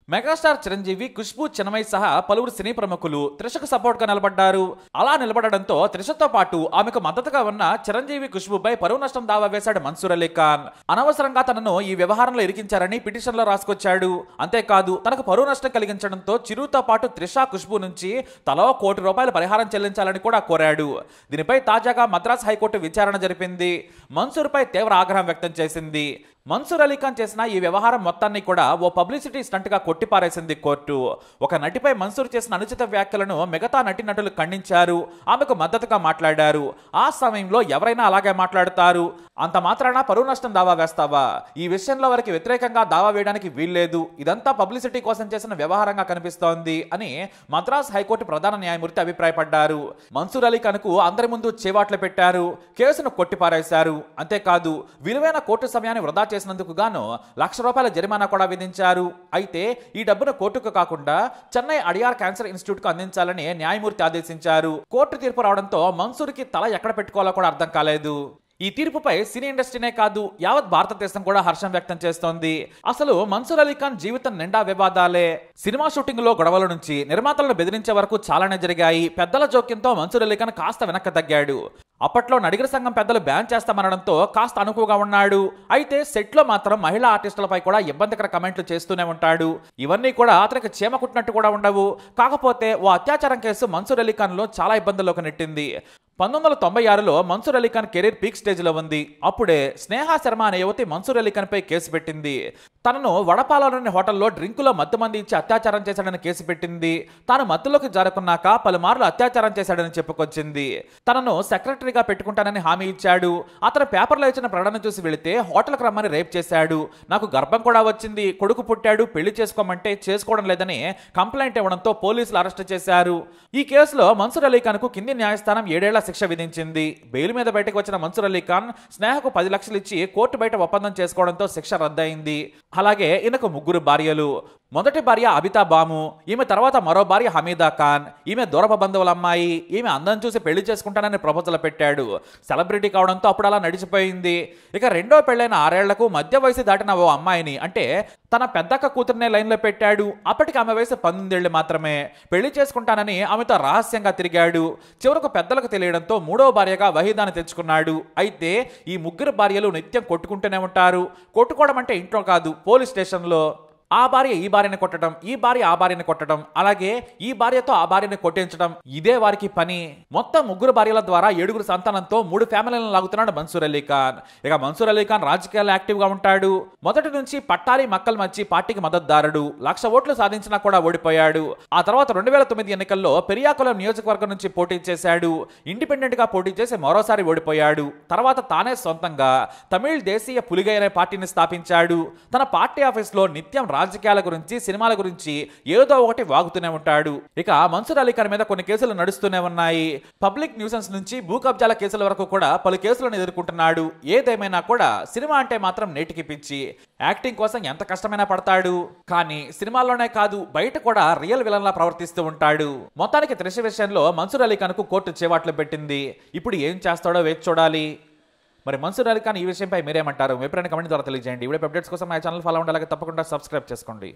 Megastar Chiranjeevi, Khushbu, Chinmayi సహా పలువురు సినీ ప్రముఖులు త్రిషకు సపోర్ట్ గా నిలబడ్డారు. అలా నిలబడడంతో త్రిషతో పాటు ఆమెకు మద్దతుగా ఉన్న చిరంజీవి, ఖుష్బూపై పరువు నష్టం దావా వేశాడు మన్సూర్ అలీ ఖాన్. అనవసరంగా తనను ఈ వ్యవహారంలో ఇరికించారని పిటిషన్ లో రాసుకొచ్చాడు. అంతేకాదు తనకు పరువు నష్టం కలిగించడంతో చిరుతో పాటు త్రిష, ఖుష్బూ నుంచి తలో ₹1 పరిహారం చెల్లించాలని కూడా కోరాడు. దీనిపై తాజాగా మద్రాస్ హైకోర్టు విచారణ జరిపింది. మన్సూర్ పై తీవ్ర ఆగ్రహం వ్యక్తం చేసింది. మన్సూర్ అలీ ఖాన్ చేసిన ఈ వ్యవహారం మొత్తాన్ని కూడా ఓ పబ్లిసిటీ స్టంట్ గా కొట్టిపారేసింది కోర్టు. ఒక నటిపై మన్సూర్ చేసిన అనుచిత వ్యాఖ్యలను మిగతా నటీనటులు ఖండించారు, ఆమెకు మద్దతుగా మాట్లాడారు. ఆ సమయంలో ఎవరైనా అలాగే మాట్లాడుతారు. అంత మాత్రాన పరువు నష్టం దావా వేస్తావా? ఈ విషయంలో వారికి వ్యతిరేకంగా దావా వేయడానికి వీల్లేదు. ఇదంతా పబ్లిసిటీ కోసం చేసిన వ్యవహారంగా కనిపిస్తోంది అని మద్రాస్ హైకోర్టు ప్రధాన న్యాయమూర్తి అభిప్రాయపడ్డారు. మన్సూర్ అలీ ఖాన్ కు అందరి ముందు చేవాట్లు పెట్టారు, కేసును కొట్టిపారేశారు. అంతేకాదు విలువైన కోర్టు సమయాన్ని వృధా చేసినందుకు గాను ₹1,00,000 జరిమానా కూడా విధించారు. అయితే ఈ డబ్బును కోర్టుకు కాకుండా చెన్నై అడియార్ క్యాన్సర్ ఇన్స్టిట్యూట్ కు అందించాలని న్యాయమూర్తి ఆదేశించారు. కోర్టు తీర్పు రావడంతో మన్సూర్ కి తల ఎక్కడ పెట్టుకోవాలో కూడా అర్థం కాలేదు. ఈ తీర్పుపై సినీ ఇండస్ట్రీనే కాదు యావత్ భారతదేశం కూడా హర్షం వ్యక్తం చేస్తోంది. అసలు మన్సూర్ అలీ ఖాన్ జీవితం నిండా వివాదాలే. సినిమా షూటింగ్ లో గొడవల నుంచి నిర్మాతలను బెదిరించే వరకు చాలానే జరిగాయి. పెద్దల జోక్యంతో మన్సూర్ అలీ ఖాన్ కాస్త వెనక్కి తగ్గాడు. అప్పట్లో నడిగర సంఘం పెద్దలు బ్యాన్ చేస్తామనడంతో కాస్త అనుకువగా ఉన్నాడు. అయితే సెట్ లో మాత్రం మహిళా ఆర్టిస్టులపై కూడా ఇబ్బందికర కమెంట్లు చేస్తూనే ఉంటాడు. ఇవన్నీ కూడా అతనికి చీమ కుట్టినట్టు కూడా ఉండవు. కాకపోతే ఓ అత్యాచారం కేసు మన్సూర్ అలీ ఖాన్ లో చాలా ఇబ్బందుల్లోకి నెట్టింది. 1996లో Mansoor Ali Khan career peak stage లో ఉంది. అప్పుడే స్నేహ శర్మ అనే యువతి మన్సూర్ అలీ ఖాన్ పై కేసు పెట్టింది. తనను వడపాలలోని హోటల్లో డ్రింకులో మత్తు మంది ఇచ్చి అత్యాచారం చేశాడని కేసు పెట్టింది. తాను మత్తులోకి జారుకున్నాక పలుమార్లు అత్యాచారం చేశాడని చెప్పుకొచ్చింది. తనను సెక్రటరీగా పెట్టుకుంటానని హామీ ఇచ్చాడు. అతను పేపర్లో ఇచ్చిన ప్రకటన చూసి వెళితే హోటల్కి రమ్మని రేప్ చేశాడు. నాకు గర్భం కూడా వచ్చింది, కొడుకు పుట్టాడు, పెళ్లి చేసుకోమంటే చేసుకోవడం లేదని కంప్లైంట్ ఇవ్వడంతో పోలీసులు అరెస్ట్ చేశారు. ఈ కేసులో మన్సూర్ అలీ ఖాన్ కు కింది న్యాయస్థానం 7 ఏళ్ల శిక్ష విధించింది. బెయిల్ మీద బయటకు వచ్చిన మన్సూర్ అలీ ఖాన్ స్నేహకు 10 లక్షలు ఇచ్చి కోర్టు బయట ఒప్పందం చేసుకోవడంతో శిక్ష రద్దయింది. అలాగే ఈయనకు 3 భార్యలు. మొదటి భార్య అబితా బాము, ఈమె తర్వాత మరో భార్య హమీదా ఖాన్. ఈమె దూరపు బంధువుల అమ్మాయి. ఈమె అందం చూసి పెళ్లి చేసుకుంటానని ప్రపోజల్ పెట్టాడు. సెలబ్రిటీ కావడంతో అప్పుడు అలా నడిచిపోయింది. ఇక రెండో పెళ్లైన 6 ఏళ్లకు మధ్య వయసు దాటిన ఓ అమ్మాయిని, అంటే తన పెద్దక్క కూతుర్నే లైన్లో పెట్టాడు. అప్పటికి ఆమె వయసు 19 ఏళ్లు మాత్రమే. పెళ్లి చేసుకుంటానని ఆమెతో రహస్యంగా తిరిగాడు. చివరకు పెద్దలకు తెలియడంతో 3వ భార్యగా వహీదాని తెచ్చుకున్నాడు. అయితే ఈ 3 భార్యలు నిత్యం కొట్టుకుంటూనే ఉంటారు. కొట్టుకోవడం అంటే ఇంట్లో కాదు, పోలీస్ స్టేషన్లో. ఆ భార్య ఈ భార్యని కొట్టడం, ఈ భార్య ఆ భార్యని కొట్టడం, అలాగే ఈ భార్యతో ఆ భార్యని కొట్టించడం, ఇదే వారికి పని. మొత్తం 3 భార్యల ద్వారా 7 సంతానంతో 3 ఫ్యామిలీలను లాగుతున్నాడు మన్సూర్ అలీ ఖాన్. ఇక మన్సూర్ అలీ ఖాన్ రాజకీయాల్లో యాక్టివ్ గా ఉంటాడు. మొదటి నుంచి పట్టాలి మక్కల్ మచ్చి పార్టీకి మద్దతుదారుడు. 1,00,000 ఓట్లు సాధించినా కూడా ఓడిపోయాడు. ఆ తర్వాత 2009 ఎన్నికల్లో పెరియాకుళం నియోజకవర్గం నుంచి పోటీ చేశాడు. ఇండిపెండెంట్ గా పోటీ చేసి మరోసారి ఓడిపోయాడు. తర్వాత తానే సొంతంగా తమిళ్ దేశీయ పులిగై అనే పార్టీని స్థాపించాడు. తన పార్టీ ఆఫీస్ లో నిత్యం రాజకీయాల గురించి, సినిమాల గురించి ఏదో ఒకటి వాగుతూనే ఉంటాడు. ఇక మన్సూర్ అలీ ఖాన్ మీద కొన్ని కేసులు నడుస్తూనే ఉన్నాయి. పబ్లిక్ న్యూసెన్స్ నుంచి భూ కబ్జాల కేసుల వరకు కూడా పలు కేసులను ఎదుర్కొంటున్నాడు. ఏదేమైనా కూడా సినిమా అంటే మాత్రం నేటికి పిచ్చి. యాక్టింగ్ కోసం ఎంత కష్టమైనా పడతాడు. కానీ సినిమాల్లోనే కాదు బయట కూడా రియల్ విలన్ లా ప్రవర్తిస్తూ ఉంటాడు. మొత్తానికి త్రిష విషయంలో మన్సూర్ అలీ ఖాన్ కు కోర్టు చేవాట్లు పెట్టింది. ఇప్పుడు ఏం చేస్తాడో వేచి చూడాలి. మరి మన్సూర్ అలీ ఖాన్ ఈ విషయంపై మీరేమంటారు? మీ అభిప్రాయాన్ని కమెంట్ ద్వారా తెలియజేయండి. వీడియో అప్డేట్స్ కోసం మా ఛానల్ ఫాలో అవ్వండి, అలాగే తప్పకుండా సబ్స్క్రైబ్ చేసుకోండి.